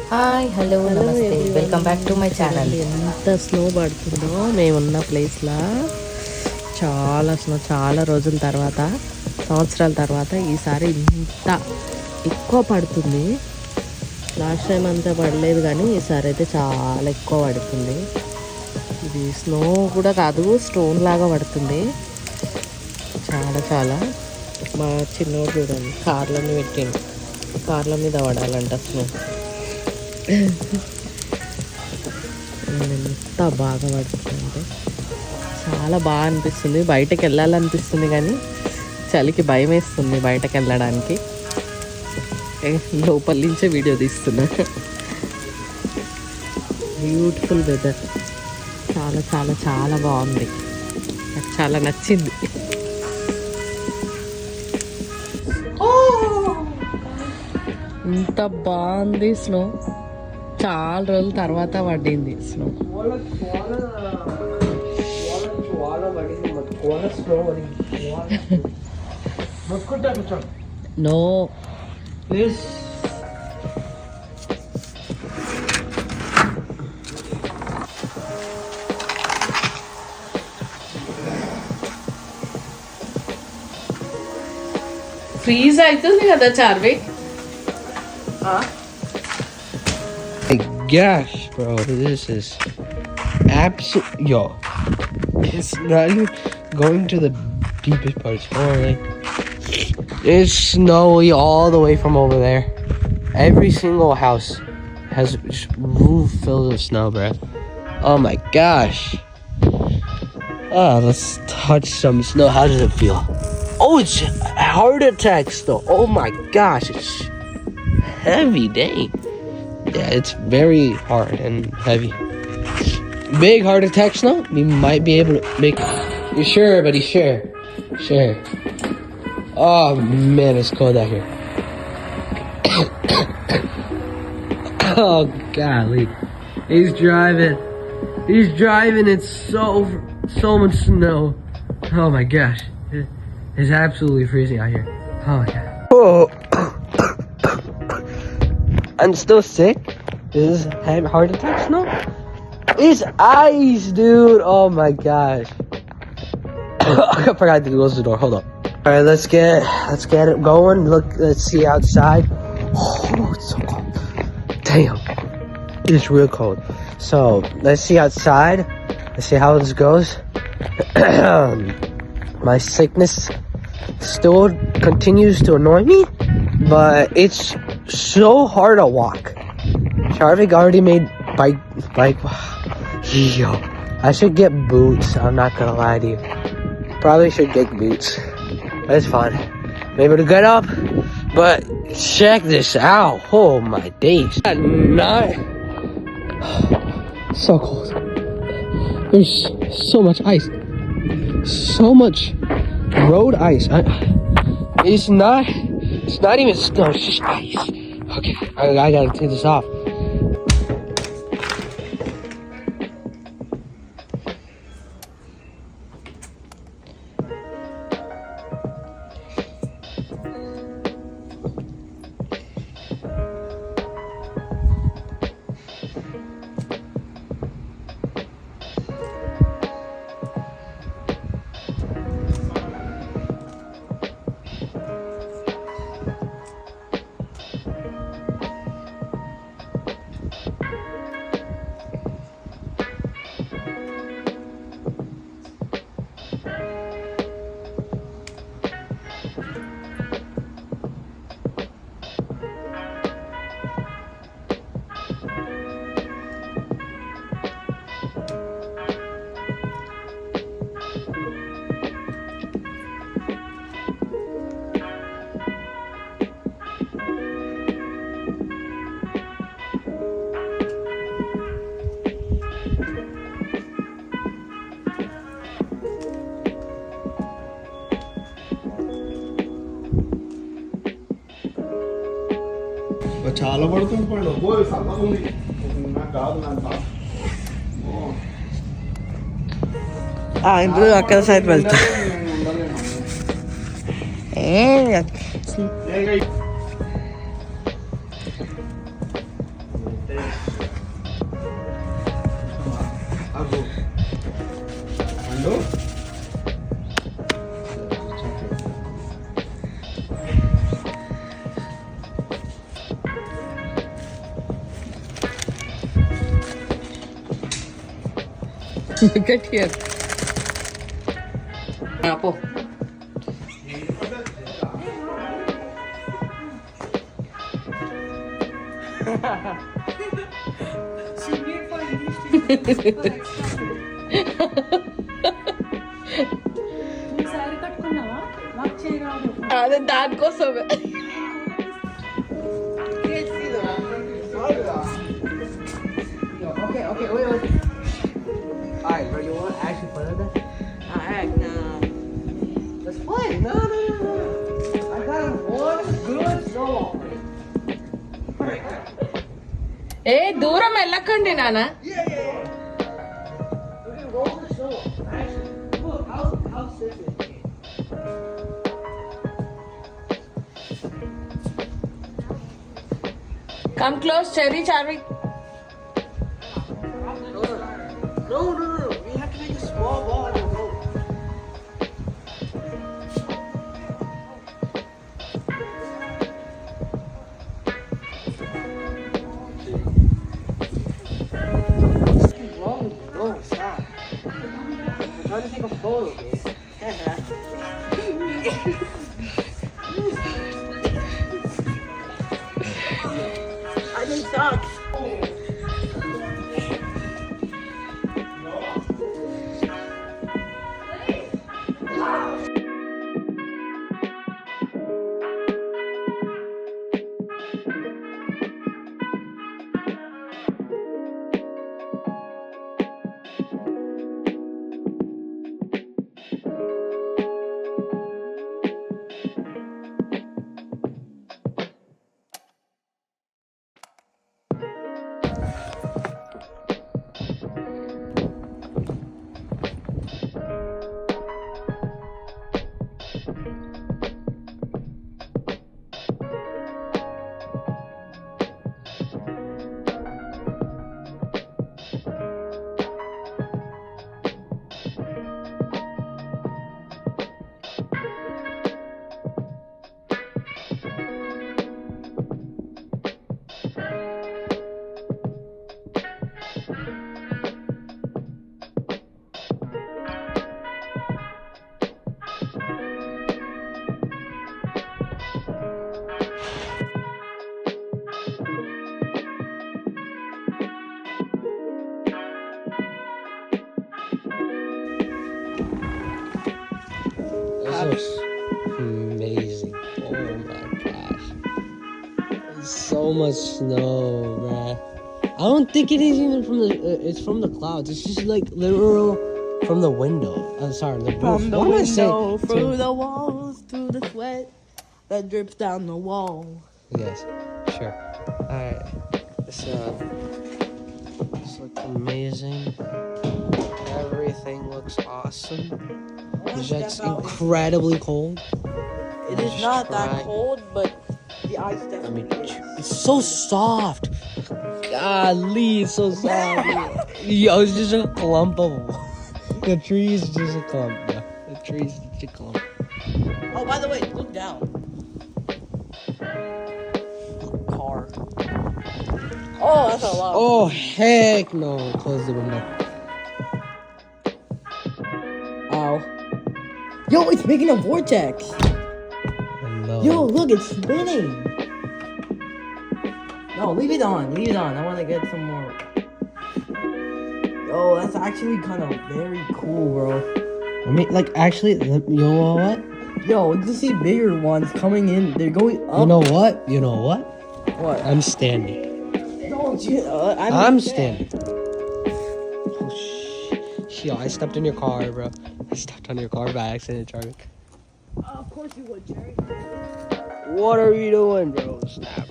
Hi hello నమస్తే welcome back to my channel. ఎంత snow పడుతుందో మేమున్న ప్లేస్లో. చాలా స్నో, చాలా రోజుల తర్వాత, సంవత్సరాల తర్వాత ఈసారి ఇంత ఎక్కువ పడుతుంది. లాస్ట్ టైం అంతా పడలేదు కానీ ఈసారి అయితే చాలా ఎక్కువ పడుతుంది. ఇది స్నో కూడా కాదు, స్టోన్ లాగా పడుతుంది. చాలా చాలా మా చిన్నోడు చూడండి కార్లన్నీ పెట్టిండు, కార్ల మీద పడాలంట స్నో. ఎంత బాగా పడుతుందంటే చాలా బాగా అనిపిస్తుంది. బయటకు వెళ్ళాలనిపిస్తుంది కానీ చలికి భయం వేస్తుంది బయటకు వెళ్ళడానికి. లోపల నుంచే వీడియో తీస్తున్నా. బ్యూటిఫుల్ వెదర్, చాలా చాలా చాలా బాగుంది. నాకు చాలా నచ్చింది. ఇంత బాగుంది స్నో. చాలా రోజుల తర్వాత పడింది స్నో. నో ఫ్రీజ్ అవుతుంది కదా Charvik. My gosh, bro, this is yo. It's not even going to the deepest parts. It's snowy all the way from over there. Every single house has roof filled with snow, bro. Oh my gosh. Let's touch some snow. How does it feel? Oh, it's heart attacks though. Oh my gosh, it's heavy, dang. Yeah, it's very hard and heavy. Big heart attacks now? We might be able to make... You sure, buddy? Sure. Sure. Oh, man, it's cold out here. Oh, golly. He's driving. He's driving. It's so much snow. Oh, my gosh. It's absolutely freezing out here. Oh, my God. Oh. I'm still sick. This is heart attacks now. It's ice, dude. Oh my gosh. I forgot to close the door. Hold on. All right, let's get it going. Look, let's see outside. Oh, it's so cold. Damn, it's real cold. So let's see outside. Let's see how this goes. My sickness still continues to annoy me, but it's so hard to walk. Charvik already made bike. Yo, I should get boots. I'm not gonna lie to you. Probably should get boots. That's fine. I'm able to get up, but check this out. Oh my days. Not so cold. There's so much ice. So much road ice. It's not even snow, it's just ice. Okay, I gotta take this off. చాలా పడుతుంది పండు ఉంది నాకు కాదు నాకు ఇప్పుడు అక్కడ side వెళ్తా. window. Get here. Po. అదే దానికోసమే Okay, wait. Alright, bro, you want to actually play with that? Let's play. No. I got one good solo. ఏ దూరం వెళ్ళకండి నాన్న. Okay, roll the solo. Actually, look, how sick is it? Come close, Cherry, Charvik. No. We have to make a small ball and roll. What's wrong with you? No, stop. I'm trying to take a photo, dude. I didn't stop. This looks amazing. Oh my gosh. There's so much snow, bruh. I don't think it is even from the, it's from the clouds. It's just like literal from the window. I'm sorry, the roof. From the What am I window, saying? through the walls, to the sweat that drips down the wall. Yes, sure. Alright. This looks amazing. Everything looks awesome. It's incredibly cold. It is not that Try. cold, but the ice definitely is. It's so soft. Golly, it's so soft. Yo, it's just a clump of. The tree is just a clump, bro. The tree is just a clump. Oh, by the way, look down. Car. Oh, that's a lot. Oh, heck no. Close the window. Ow. Yo, it's making a vortex. No. Yo, look, it's spinning. No, leave it on. Leave it on. I want to get some more. Yo, that's actually kind of very cool, bro. I mean, like, actually, you know what? Yo, you see bigger ones coming in. They're going up. You know what? You know what? What? I'm standing. Don't you? I'm standing. Oh, shit. Yo, I stepped in your car, bro. I stepped on your car by accident, Charlie. Of course you would, Jerry. What are you doing, bro? Snap.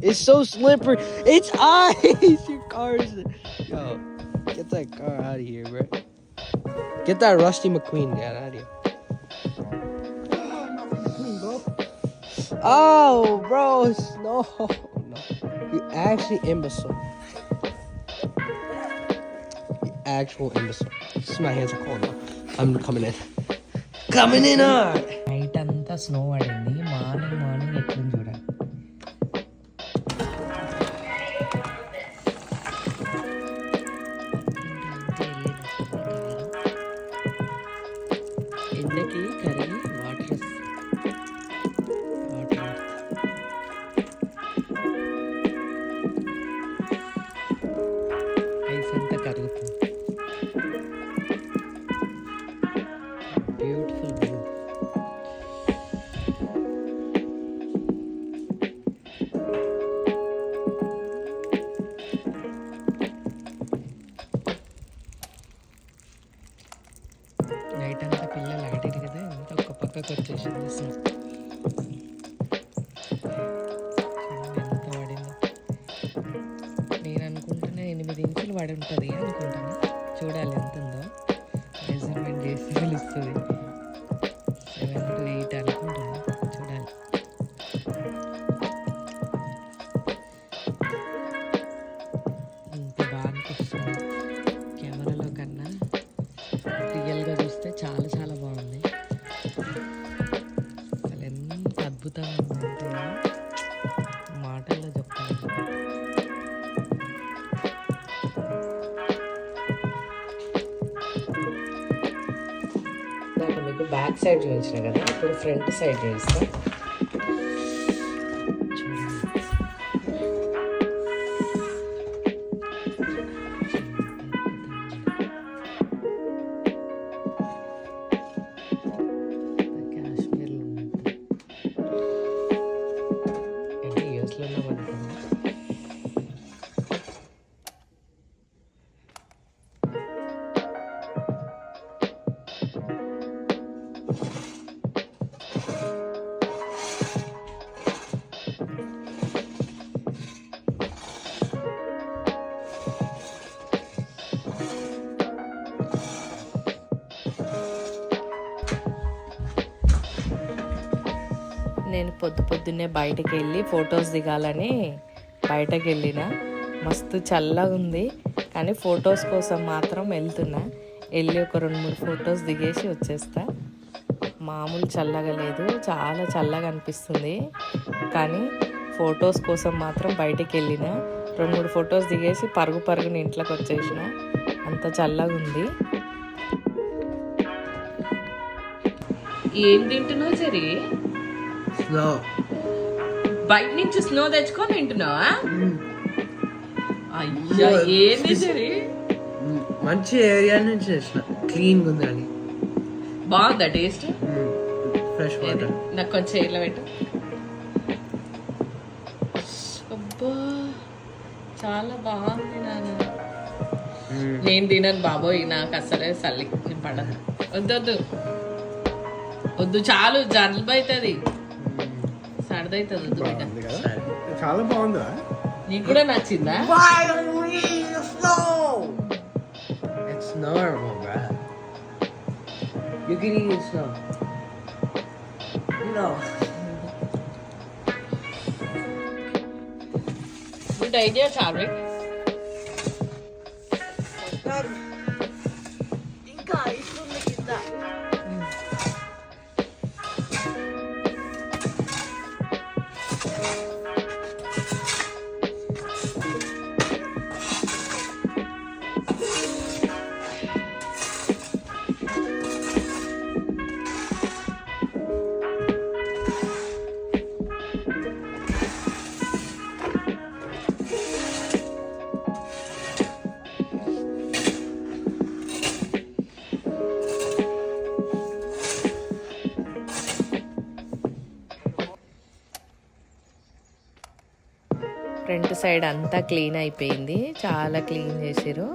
It's so slippery. It's ice. Your car's. Yo, get that car out of here, bro. Get that Rusty McQueen guy out of here. Oh, bro. No. You actually imbecile. You actual imbecile. My hands are cold now. I'm coming in. Coming in hard! Night అంతా snow పడింది, morning ఎట్లుంది చూడండి. ఎండకి కరిగి water ice అంతా కరుగుతుంది. Beautiful view. Night అంతా పిల్లలు ఆడారు కదా, ఎంత ఒక్క పక్కకు వచ్చేసింది స్నో. ఎంత పడిందో నేను అనుకుంటున్నా 8 ఇంచులు పడి ఉంటుంది అనుకుంటున్నా. చూడాలి ఎంత ఉందో, మెజర్మెంట్ చేసి తెలుస్తుంది. 7 to 8 అనుకుంటున్నా, చూడాలి. ఇంత బాగా అనిపిస్తుంది కెమెరాలో కన్నా, రియల్గా చూస్తే చాలా చాలా బాగుంది. అసలు ఎంత అద్భుతంగా ఉందంటే మాటల్లో చెప్తాను. నాకు మీకు బ్యాక్ సైడ్ చూపించిన కదా, ఇప్పుడు ఫ్రంట్ సైడ్ చూపిస్తా. కాశ్మీర్లో ఉన్నట్టు. అంటే యూఎస్లో ఉన్నాం అనుకున్నా. నేను పొద్దున్నే బయటకు వెళ్ళి ఫొటోస్ దిగాలని బయటకు వెళ్ళిన. మస్తు చల్లగా ఉంది, కానీ ఫొటోస్ కోసం మాత్రం వెళ్తున్నా. వెళ్ళి ఒక 2-3 ఫొటోస్ దిగేసి వచ్చేస్తా. మామూలు చల్లగా లేదు, చాలా చల్లగా అనిపిస్తుంది. కానీ ఫొటోస్ కోసం మాత్రం బయటకు వెళ్ళిన. 2-3 ఫొటోస్ దిగేసి పరుగుని ఇంట్లోకి వచ్చేసిన. అంత చల్లగా ఉంది. ఏం తింటున్నావు సరి? Snow. బయట నుంచి స్నో తెచ్చుకొని తింటున్నావా? అయ్యా ఏంది సరి? మంచి ఏరియా నుంచి చేసిన, క్లీన్ ఉంది అని. బాగుందా టేస్ట్? Fresh water. నాకు కొంచెం ఇలా పెట్టు. అబ్బా చాలా బాగుంది నాన్న. నేను తినను బాబోయ్, నాకు అసలే చల్లి పడదు. వద్దు చాలు, జలుబు అవుతుంది, సర్ది అవుతుంది. వద్దు బిడ్డ. బాగుంది కదా? చాలా బాగుందా? నీకు కూడా నచ్చిందా? It's normal, bruh. You can eat it snow. No. Good idea Charvik. ఇంకా ఐస్ ఉంది కింద. ఫ్రంట్ సైడ్ అంతా క్లీన్ అయిపోయింది, చాలా క్లీన్ చేసిరు.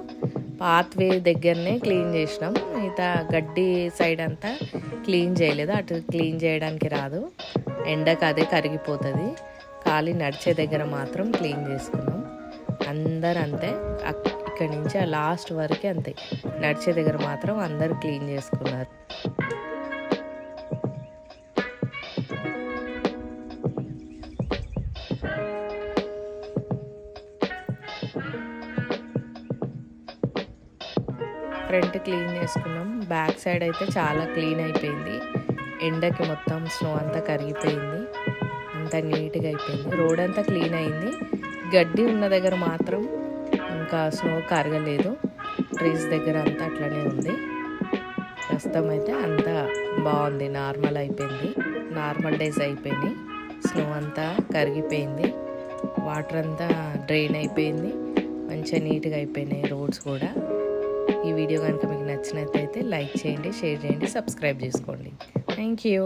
పాత్వే దగ్గరనే క్లీన్ చేసినాం, మిగతా గడ్డి సైడ్ అంతా క్లీన్ చేయలేదు. అటు క్లీన్ చేయడానికి రాదు, ఎండకు అదే కరిగిపోతుంది. ఖాళీ నడిచే దగ్గర మాత్రం క్లీన్ చేసుకున్నాం. అందరు అంతే, ఇక్కడి నుంచి ఆ లాస్ట్ వరకే అంతే. నడిచే దగ్గర మాత్రం అందరు క్లీన్ చేసుకున్నారు. ఫ్రంట్ క్లీన్ చేసుకున్నాం. బ్యాక్ సైడ్ అయితే చాలా క్లీన్ అయిపోయింది. ఎండకి మొత్తం స్నో అంతా కరిగిపోయింది, అంతా నీట్గా అయిపోయింది. రోడ్ అంతా క్లీన్ అయింది. గడ్డి ఉన్న దగ్గర మాత్రం ఇంకా స్నో కరగలేదు. ట్రీస్ దగ్గర అంతా అట్లనే ఉంది. ప్రస్తుతం అయితే అంతా బాగుంది, నార్మల్ అయిపోయింది. నార్మల్ డేస్ అయిపోయినాయి. స్నో అంతా కరిగిపోయింది, వాటర్ అంతా డ్రైన్ అయిపోయింది, మంచిగా నీట్గా అయిపోయినాయి రోడ్స్ కూడా. ఈ వీడియో కనుక మీకు నచ్చినట్లయితే లైక్ చేయండి, షేర్ చేయండి, సబ్స్క్రైబ్ చేసుకోండి. Thank you.